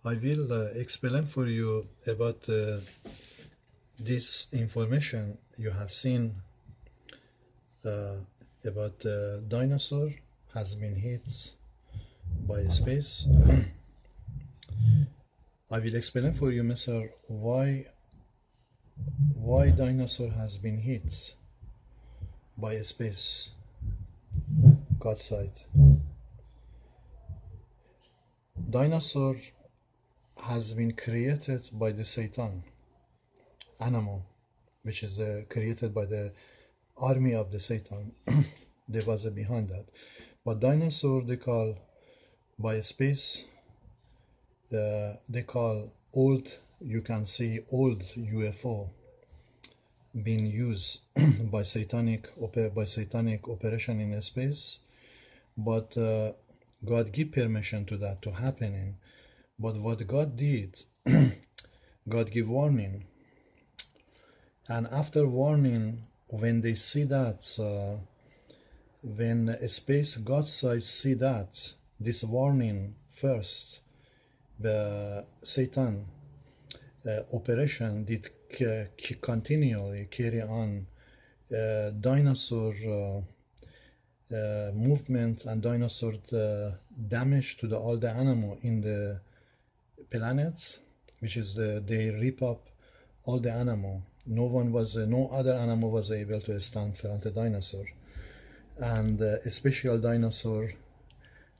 I will explain for you about this information you have seen uh, about dinosaur has been hit by space. I will explain for you, Mr. Why dinosaur has been hit by space. God side. Dinosaur has been created by the Satan animal, which is created by the army of the Satan. There was behind that. But dinosaur they call by space. They call old. You can see old UFO being used by satanic operation in space. But God give permission to that to happening. But what God did, God give warning. And after warning, when they see that, when a space God side see that, this warning first, the Satan operation did continually carry on dinosaur movement and dinosaur damage to all the animal in the planets, which is they rip up all the animal. No other animal was able to stand front of dinosaur, and a special dinosaur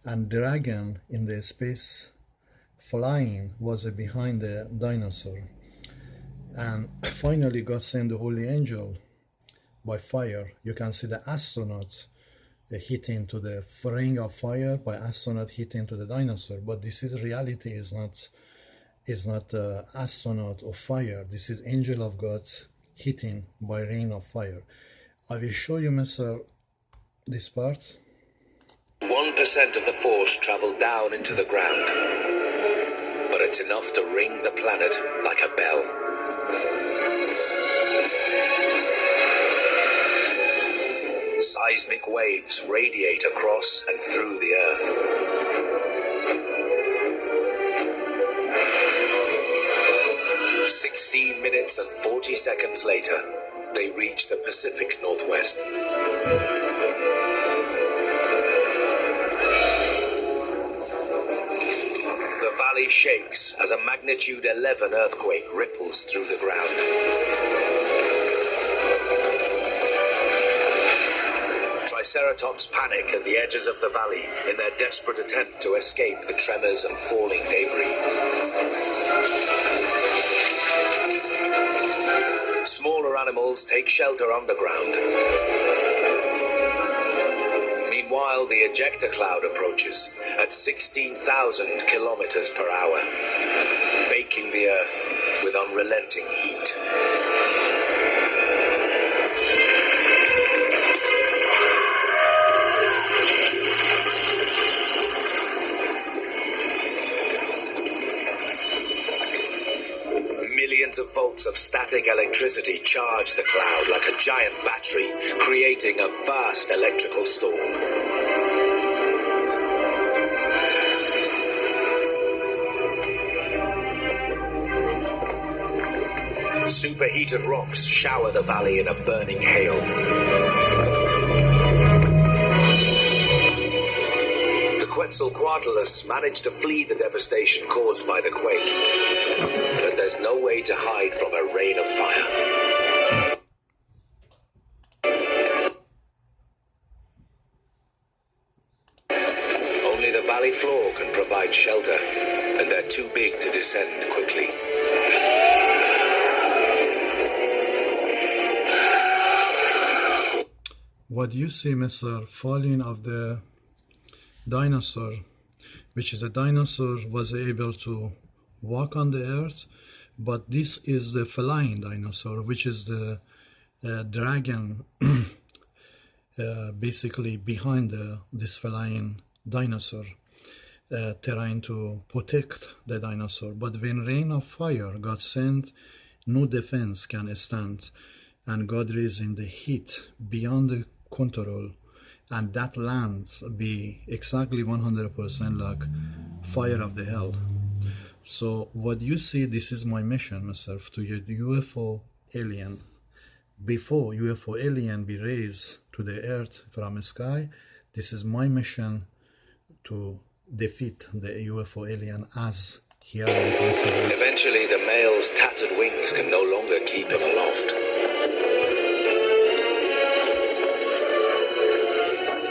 and dragon in the space flying was behind the dinosaur. And finally God sent the holy angel by fire. You can see the astronaut hitting to the ring of fire by astronaut hitting to the dinosaur. But this is reality, is not astronaut of fire. This is angel of God hitting by ring of fire. I will show you, Mr. this part. 1% of the force traveled down into the ground, but it's enough to ring the planet like a bell. Seismic waves radiate across and through the Earth. Minutes and 40 seconds later, they reach the Pacific Northwest. The valley shakes as a magnitude 11 earthquake ripples through the ground. Triceratops panic at the edges of the valley in their desperate attempt to escape the tremors and falling debris. Smaller animals take shelter underground. Meanwhile, the ejector cloud approaches at 16,000 kilometers per hour, baking the Earth with unrelenting heat. Millions of volts of static electricity charge the cloud like a giant battery, creating a vast electrical storm. Superheated rocks shower the valley in a burning hail. The Quetzalcoatlus managed to flee the devastation caused by the quake, but there's no way to hide from a rain of fire. Only the valley floor can provide shelter, and they're too big to descend quickly. What you see, Mr. Falling of the dinosaur, which is a dinosaur was able to walk on the earth, but this is the flying dinosaur, which is the dragon basically behind this flying dinosaur, trying to protect the dinosaur. But when rain of fire got sent, no defense can stand, and God raising the heat beyond the control, and that lands be exactly 100% like fire of the hell. So what you see, this is my mission, myself, to your UFO alien. Before UFO alien be raised to the earth from the sky, this is my mission to defeat the UFO alien as here in the concept. Eventually, the male's tattered wings can no longer keep him aloft.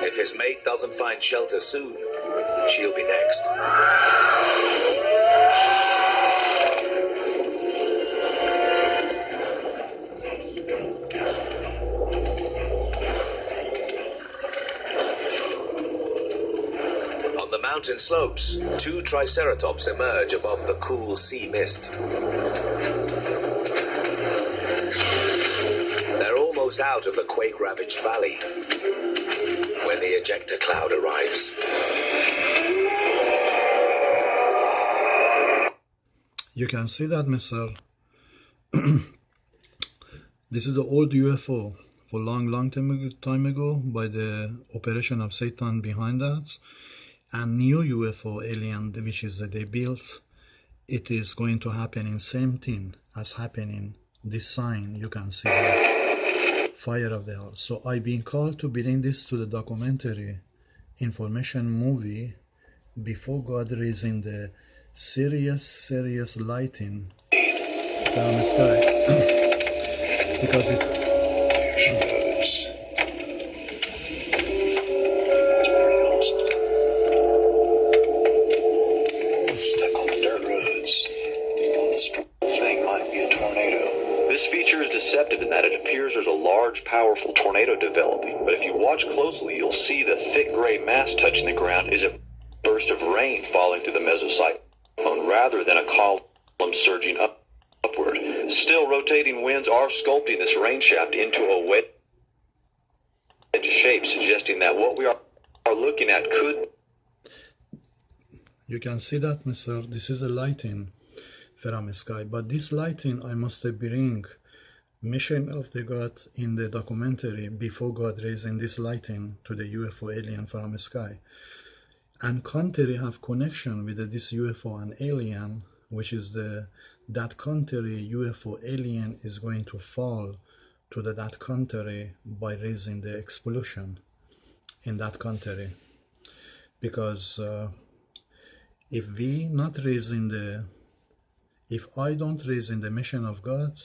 If his mate doesn't find shelter soon, she'll be next. On the mountain slopes, two triceratops emerge above the cool sea mist. They're almost out of the quake-ravaged valley when the ejector cloud arrives. You can see that, Mr. This is the old UFO for long time ago by the operation of Satan behind that. And new UFO alien, which is that they built, it is going to happen in same thing as happening. This sign, you can see that. Fire of the Heart. So I've been called to bring this to the documentary information movie before God raising the serious lighting down the sky. Because if stuck on the dirt roads. This thing might be a tornado. This feature is deceptive in that it appears there's a large, powerful tornado developing, but if you watch closely, you'll see the thick gray mass touching the ground is a burst of rain falling through the mesocyclone rather than a column surging upward. Still, rotating winds are sculpting this rain shaft into a wedge shape, suggesting that what we are looking at could... You can see that, Mr. This is a lighting from the sky, but this lighting I must bring mission of the God in the documentary before God raising this lighting to the UFO alien from the sky. And country have connection with this UFO and alien, which is that country UFO alien is going to fall to that country by raising the explosion in that country. Because if we not raising if I don't raise in the mission of God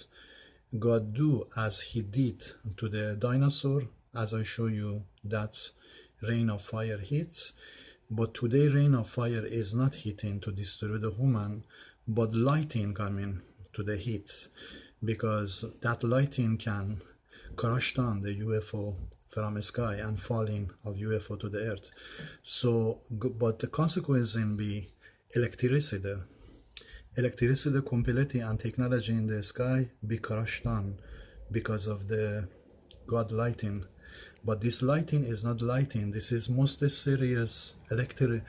do as he did to the dinosaur, as I show you that rain of fire hits. But today rain of fire is not hitting to destroy the human, but lighting coming to the heat, because that lighting can crush down the UFO from the sky and falling of UFO to the earth. So, but the consequence will be electricity completely and technology in the sky be crushed down because of the God lighting. But this lighting is not lighting. This is most serious electronic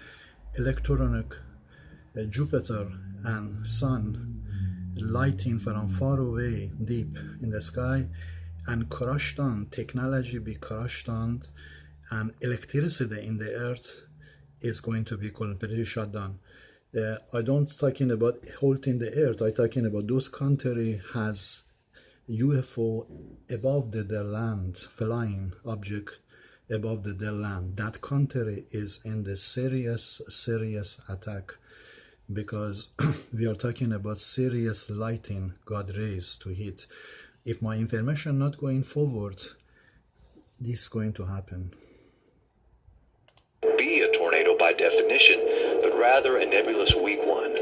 Jupiter and Sun lighting from far away, deep in the sky, and crushed down. Technology be crushed down, and electricity in the earth is going to be completely shut down. I don't talking about holding the earth. I talking about those country has UFO above their land, flying object above their land. That country is in the serious attack, because we are talking about serious lighting God raised to hit. If my information not going forward, this is going to happen. Be a tornado by definition, but rather a nebulous weak one.